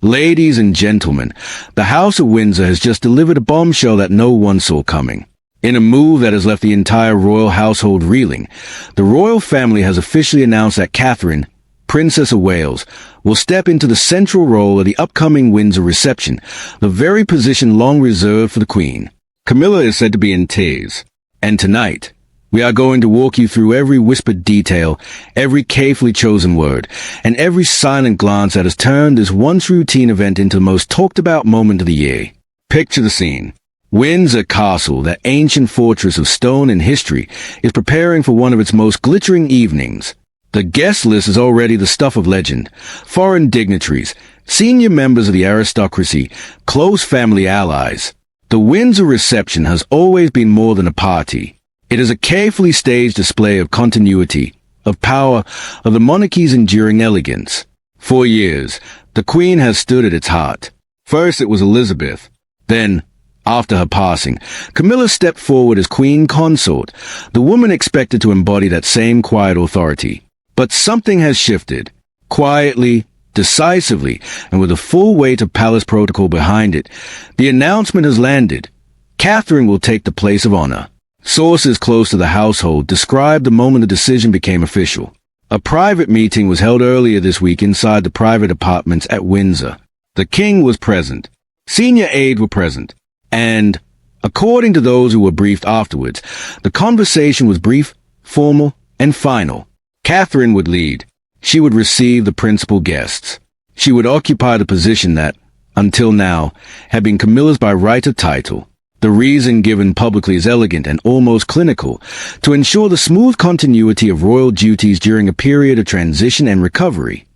Ladies and gentlemen, the House of Windsor has just delivered a bombshell that no one saw coming. In a move that has left the entire royal household reeling, the royal family has officially announced that Catherine, Princess of Wales, will step into the central role of the upcoming Windsor Reception, the very position long reserved for the Queen. Camilla is said to be in tears, and tonight, we are going to walk you through every whispered detail, every carefully chosen word, and every silent glance that has turned this once routine event into the most talked-about moment of the year. Picture the scene. Windsor Castle, that ancient fortress of stone and history, is preparing for one of its most glittering evenings. The guest list is already the stuff of legend. Foreign dignitaries, senior members of the aristocracy, close family allies. The Windsor Reception has always been more than a party. It is a carefully staged display of continuity, of power, of the monarchy's enduring elegance. For years, the Queen has stood at its heart. First it was Elizabeth. Then, after her passing, Camilla stepped forward as Queen Consort, the woman expected to embody that same quiet authority. But something has shifted. Quietly, decisively, and with the full weight of palace protocol behind it, the announcement has landed. Catherine will take the place of honor. Sources close to the household described the moment the decision became official. A private meeting was held earlier this week inside the private apartments at Windsor. The king was present. Senior aides were present. And, according to those who were briefed afterwards, the conversation was brief, formal, and final. Catherine would lead. She would receive the principal guests. She would occupy the position that, until now, had been Camilla's by right of title. The reason given publicly is elegant and almost clinical, to ensure the smooth continuity of royal duties during a period of transition and recovery.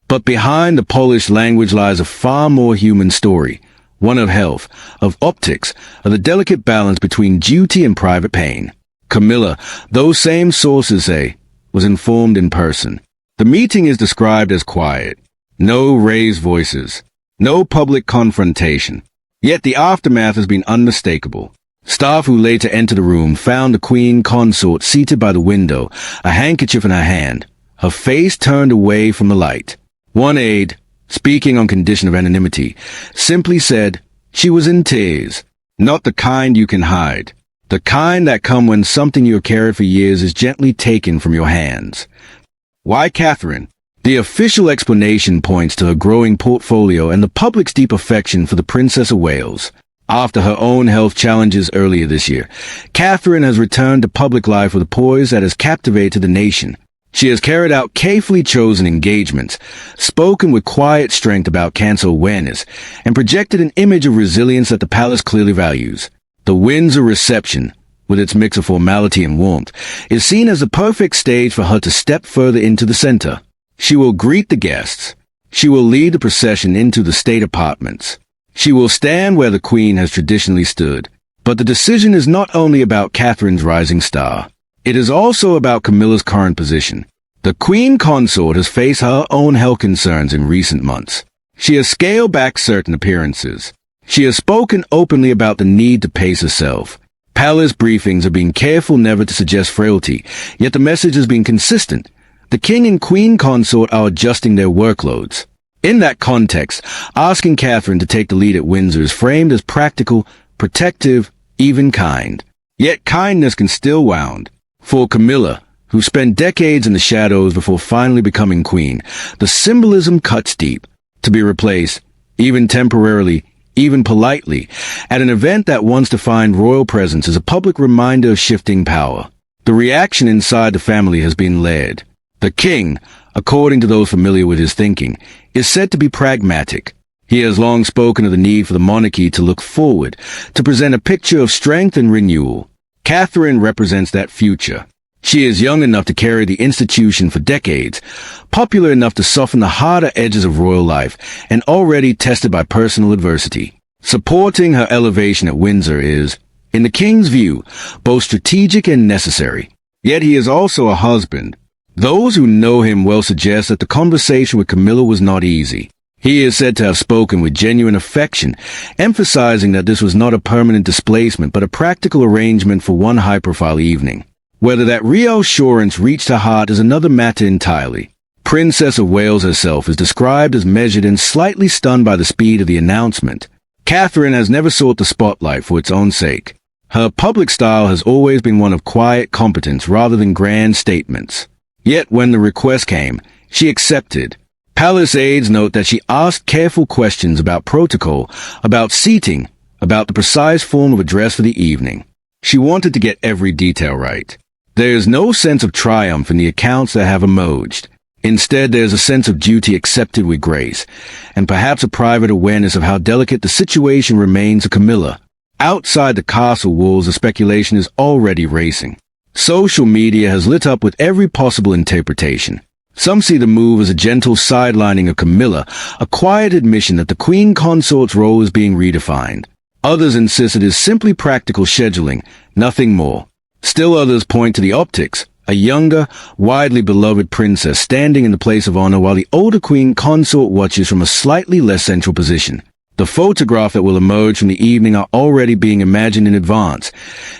But behind the polished language lies a far more human story, one of health, of optics, of the delicate balance between duty and private pain. Camilla, those same sources say, was informed in person. The meeting is described as quiet. No raised voices. No public confrontation. Yet the aftermath has been unmistakable. Staff who later entered the room found the Queen Consort seated by the window, a handkerchief in her hand, her face turned away from the light. One aide, speaking on condition of anonymity, simply said she was in tears. Not the kind you can hide. The kind that come when something you have carried for years is gently taken from your hands. Why Catherine? The official explanation points to her growing portfolio and the public's deep affection for the Princess of Wales. After her own health challenges earlier this year, Catherine has returned to public life with a poise that has captivated the nation. She has carried out carefully chosen engagements, spoken with quiet strength about cancer awareness, and projected an image of resilience that the palace clearly values. The Windsor Reception, with its mix of formality and warmth, is seen as the perfect stage for her to step further into the center. She will greet the guests. She will lead the procession into the state apartments. She will stand where the Queen has traditionally stood. But the decision is not only about Catherine's rising star. It is also about Camilla's current position. The Queen Consort has faced her own health concerns in recent months. She has scaled back certain appearances. She has spoken openly about the need to pace herself. Palace briefings have been careful never to suggest frailty, yet the message has been consistent. The King and Queen Consort are adjusting their workloads. In that context, asking Catherine to take the lead at Windsor is framed as practical, protective, even kind. Yet kindness can still wound. For Camilla, who spent decades in the shadows before finally becoming queen, the symbolism cuts deep. To be replaced, even temporarily, even politely, at an event that once defined royal presence is a public reminder of shifting power. The reaction inside the family has been layered. The king, according to those familiar with his thinking, is said to be pragmatic. He has long spoken of the need for the monarchy to look forward, to present a picture of strength and renewal. Catherine represents that future. She is young enough to carry the institution for decades, popular enough to soften the harder edges of royal life, and already tested by personal adversity. Supporting her elevation at Windsor is, in the king's view, both strategic and necessary. Yet he is also a husband. Those who know him well suggest that the conversation with Camilla was not easy. He is said to have spoken with genuine affection, emphasizing that this was not a permanent displacement but a practical arrangement for one high-profile evening. Whether that reassurance reached her heart is another matter entirely. Princess of Wales herself is described as measured and slightly stunned by the speed of the announcement. Catherine has never sought the spotlight for its own sake. Her public style has always been one of quiet competence rather than grand statements. Yet when the request came, she accepted. Palace aides note that she asked careful questions about protocol, about seating, about the precise form of address for the evening. She wanted to get every detail right. There is no sense of triumph in the accounts that have emerged. Instead, there is a sense of duty accepted with grace, and perhaps a private awareness of how delicate the situation remains to Camilla. Outside the castle walls, the speculation is already racing. Social media has lit up with every possible interpretation. Some see the move as a gentle sidelining of Camilla, a quiet admission that the queen consort's role is being redefined. Others insist it is simply practical scheduling, nothing more. Still others point to the optics, a younger, widely beloved princess standing in the place of honor while the older queen consort watches from a slightly less central position. The photograph that will emerge from the evening are already being imagined in advance.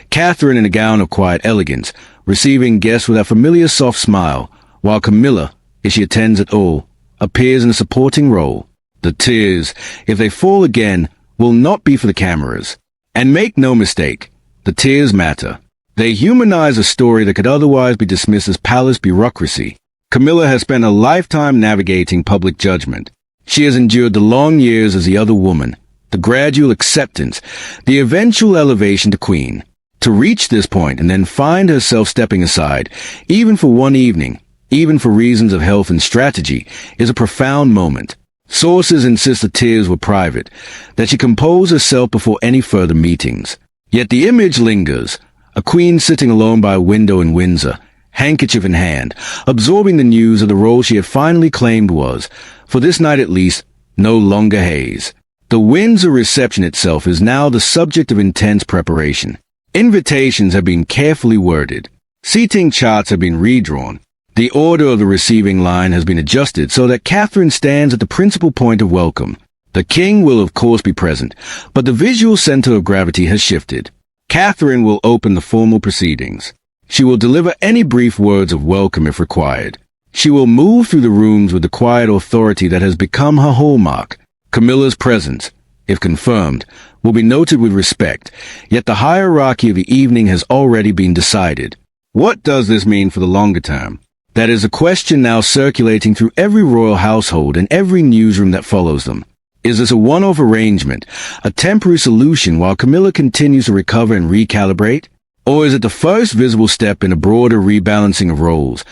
Catherine in a gown of quiet elegance, receiving guests with a familiar soft smile, while Camilla, if she attends at all, appears in a supporting role. The tears, if they fall again, will not be for the cameras. And make no mistake, the tears matter. They humanize a story that could otherwise be dismissed as palace bureaucracy. Camilla has spent a lifetime navigating public judgment. She has endured the long years as the other woman, the gradual acceptance, the eventual elevation to queen. To reach this point and then find herself stepping aside, even for one evening, even for reasons of health and strategy, is a profound moment. Sources insist the tears were private, that she composed herself before any further meetings. Yet the image lingers, a queen sitting alone by a window in Windsor, handkerchief in hand, absorbing the news of the role she had finally claimed was, for this night at least, no longer haze. The Windsor Reception itself is now the subject of intense preparation. Invitations have been carefully worded. Seating charts have been redrawn. The order of the receiving line has been adjusted so that Catherine stands at the principal point of welcome. The king will of course be present, but the visual center of gravity has shifted. Catherine will open the formal proceedings. She will deliver any brief words of welcome if required. She will move through the rooms with the quiet authority that has become her hallmark. Camilla's presence, if confirmed, will be noted with respect, yet the hierarchy of the evening has already been decided. What does this mean for the longer term? That is a question now circulating through every royal household and every newsroom that follows them. Is this a one-off arrangement, a temporary solution while Camilla continues to recover and recalibrate? Or is it the first visible step in a broader rebalancing of roles,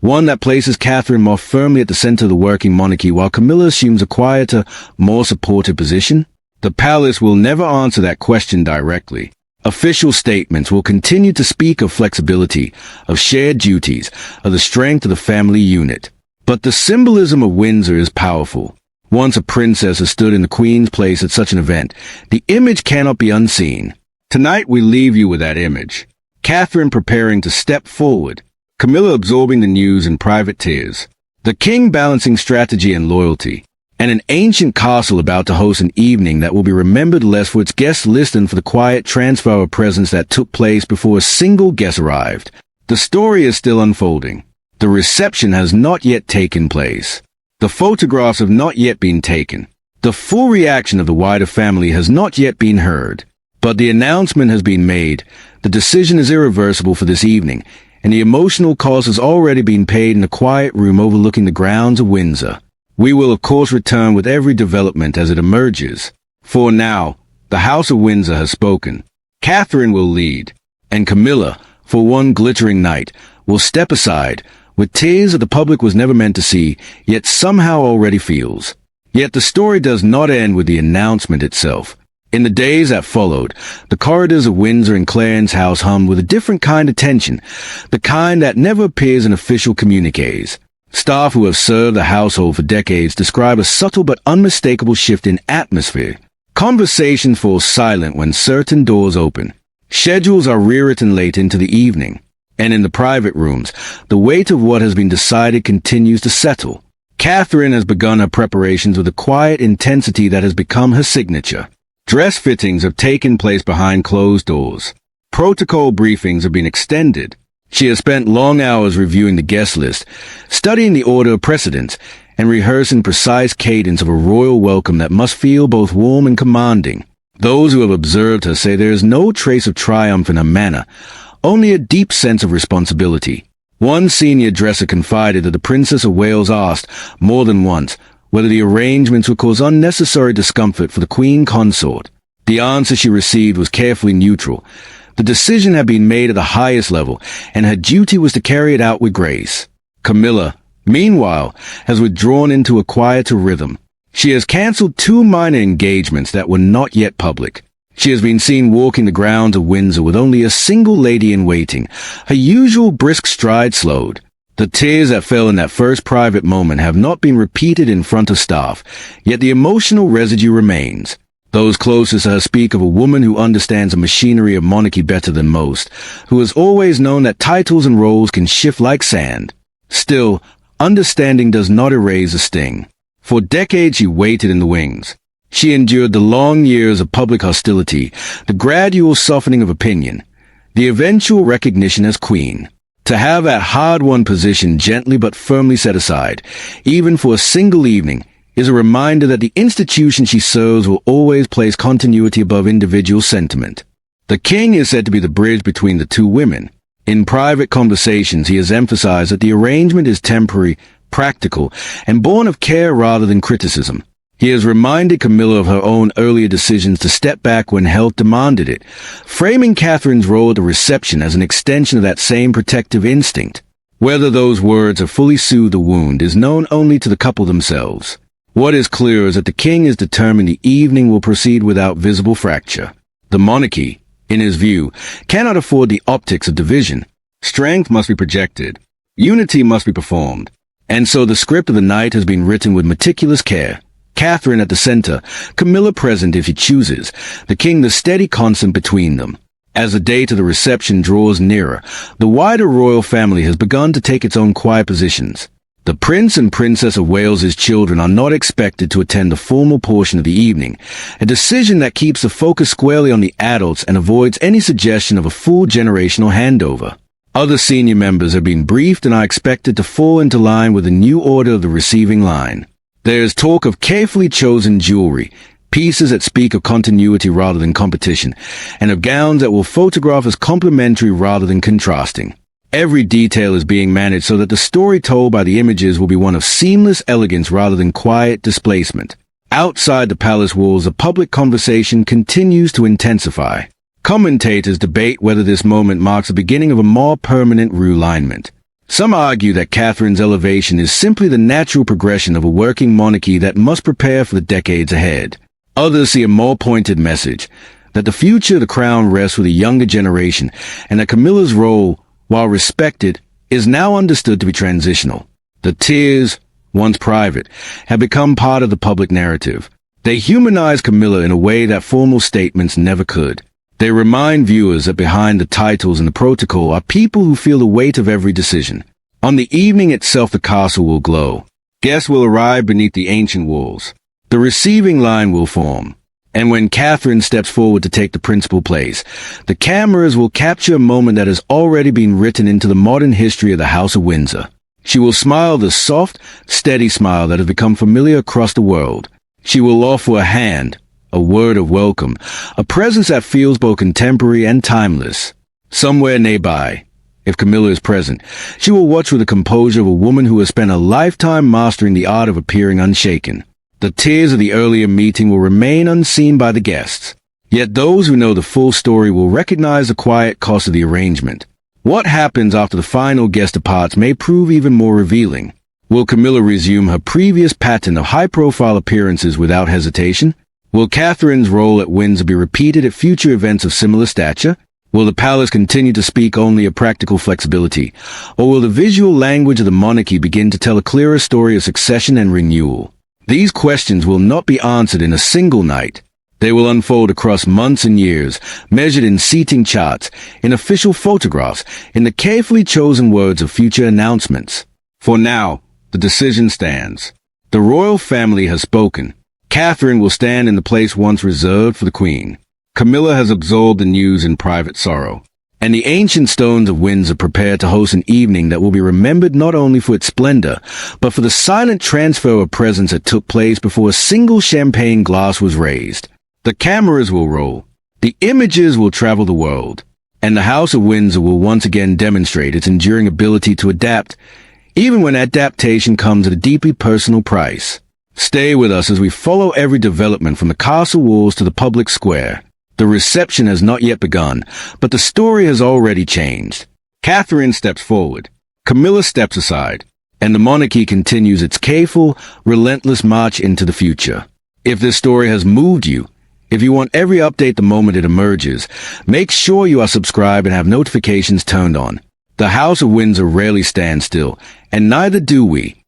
one that places Catherine more firmly at the center of the working monarchy while Camilla assumes a quieter, more supportive position? The palace will never answer that question directly. Official statements will continue to speak of flexibility, of shared duties, of the strength of the family unit. But the symbolism of Windsor is powerful. Once a princess has stood in the queen's place at such an event, the image cannot be unseen. Tonight we leave you with that image. Catherine preparing to step forward, Camilla absorbing the news in private tears, the king balancing strategy and loyalty, and an ancient castle about to host an evening that will be remembered less for its guest list than for the quiet transfer of presence that took place before a single guest arrived. The story is still unfolding. The reception has not yet taken place. The photographs have not yet been taken. The full reaction of the wider family has not yet been heard. But the announcement has been made. The decision is irreversible for this evening, and the emotional cost has already been paid in a quiet room overlooking the grounds of Windsor. We will of course return with every development as it emerges. For now, the House of Windsor has spoken. Catherine will lead, and Camilla, for one glittering night, will step aside, with tears that the public was never meant to see, yet somehow already feels. Yet the story does not end with the announcement itself. In the days that followed, the corridors of Windsor and Clarence's house hummed with a different kind of tension, the kind that never appears in official communiques. Staff who have served the household for decades describe a subtle but unmistakable shift in atmosphere. Conversation falls silent when certain doors open. Schedules are rewritten late into the evening. And in the private rooms, the weight of what has been decided continues to settle. Catherine has begun her preparations with a quiet intensity that has become her signature. Dress fittings have taken place behind closed doors. Protocol briefings have been extended. She has spent long hours reviewing the guest list, studying the order of precedence, and rehearsing precise cadence of a royal welcome that must feel both warm and commanding. Those who have observed her say there is no trace of triumph in her manner, only a deep sense of responsibility. One senior dresser confided that the Princess of Wales asked, more than once, whether the arrangements would cause unnecessary discomfort for the Queen Consort. The answer she received was carefully neutral. The decision had been made at the highest level, and her duty was to carry it out with grace. Camilla, meanwhile, has withdrawn into a quieter rhythm. She has cancelled 2 minor engagements that were not yet public. She has been seen walking the grounds of Windsor with only a single lady in waiting, her usual brisk stride slowed. The tears that fell in that first private moment have not been repeated in front of staff, yet the emotional residue remains. Those closest to her speak of a woman who understands the machinery of monarchy better than most, who has always known that titles and roles can shift like sand. Still, understanding does not erase the sting. For decades she waited in the wings. She endured the long years of public hostility, the gradual softening of opinion, the eventual recognition as queen. To have that hard-won position gently but firmly set aside, even for a single evening, is a reminder that the institution she serves will always place continuity above individual sentiment. The king is said to be the bridge between the two women. In private conversations, he has emphasized that the arrangement is temporary, practical, and born of care rather than criticism. He has reminded Camilla of her own earlier decisions to step back when health demanded it, framing Catherine's role at the reception as an extension of that same protective instinct. Whether those words have fully soothed the wound is known only to the couple themselves. What is clear is that the king is determined the evening will proceed without visible fracture. The monarchy, in his view, cannot afford the optics of division. Strength must be projected. Unity must be performed. And so the script of the night has been written with meticulous care. Catherine at the center, Camilla present if she chooses, the king the steady constant between them. As the date of the reception draws nearer, the wider royal family has begun to take its own quiet positions. The Prince and Princess of Wales's children are not expected to attend the formal portion of the evening, a decision that keeps the focus squarely on the adults and avoids any suggestion of a full generational handover. Other senior members have been briefed and are expected to fall into line with the new order of the receiving line. There is talk of carefully chosen jewelry, pieces that speak of continuity rather than competition, and of gowns that will photograph as complementary rather than contrasting. Every detail is being managed so that the story told by the images will be one of seamless elegance rather than quiet displacement. Outside the palace walls, the public conversation continues to intensify. Commentators debate whether this moment marks the beginning of a more permanent realignment. Some argue that Catherine's elevation is simply the natural progression of a working monarchy that must prepare for the decades ahead. Others see a more pointed message, that the future of the crown rests with a younger generation, and that Camilla's role, while respected, is now understood to be transitional. The tears, once private, have become part of the public narrative. They humanize Camilla in a way that formal statements never could. They remind viewers that behind the titles and the protocol are people who feel the weight of every decision. On the evening itself, the castle will glow. Guests will arrive beneath the ancient walls. The receiving line will form. And when Catherine steps forward to take the principal place, the cameras will capture a moment that has already been written into the modern history of the House of Windsor. She will smile the soft, steady smile that has become familiar across the world. She will offer a hand, a word of welcome, a presence that feels both contemporary and timeless. Somewhere nearby, if Camilla is present, she will watch with the composure of a woman who has spent a lifetime mastering the art of appearing unshaken. The tears of the earlier meeting will remain unseen by the guests. Yet those who know the full story will recognize the quiet cost of the arrangement. What happens after the final guest departs may prove even more revealing. Will Camilla resume her previous pattern of high-profile appearances without hesitation? Will Catherine's role at Windsor be repeated at future events of similar stature? Will the palace continue to speak only of practical flexibility? Or will the visual language of the monarchy begin to tell a clearer story of succession and renewal? These questions will not be answered in a single night. They will unfold across months and years, measured in seating charts, in official photographs, in the carefully chosen words of future announcements. For now, the decision stands. The royal family has spoken. Catherine will stand in the place once reserved for the Queen. Camilla has absorbed the news in private sorrow. And the ancient stones of Windsor prepare to host an evening that will be remembered not only for its splendor, but for the silent transfer of presence that took place before a single champagne glass was raised. The cameras will roll. The images will travel the world. And the House of Windsor will once again demonstrate its enduring ability to adapt, even when adaptation comes at a deeply personal price. Stay with us as we follow every development from the castle walls to the public square. The reception has not yet begun, but the story has already changed. Catherine steps forward. Camilla steps aside. And the monarchy continues its careful, relentless march into the future. If this story has moved you, if you want every update the moment it emerges, make sure you are subscribed and have notifications turned on. The House of Windsor rarely stands still, and neither do we.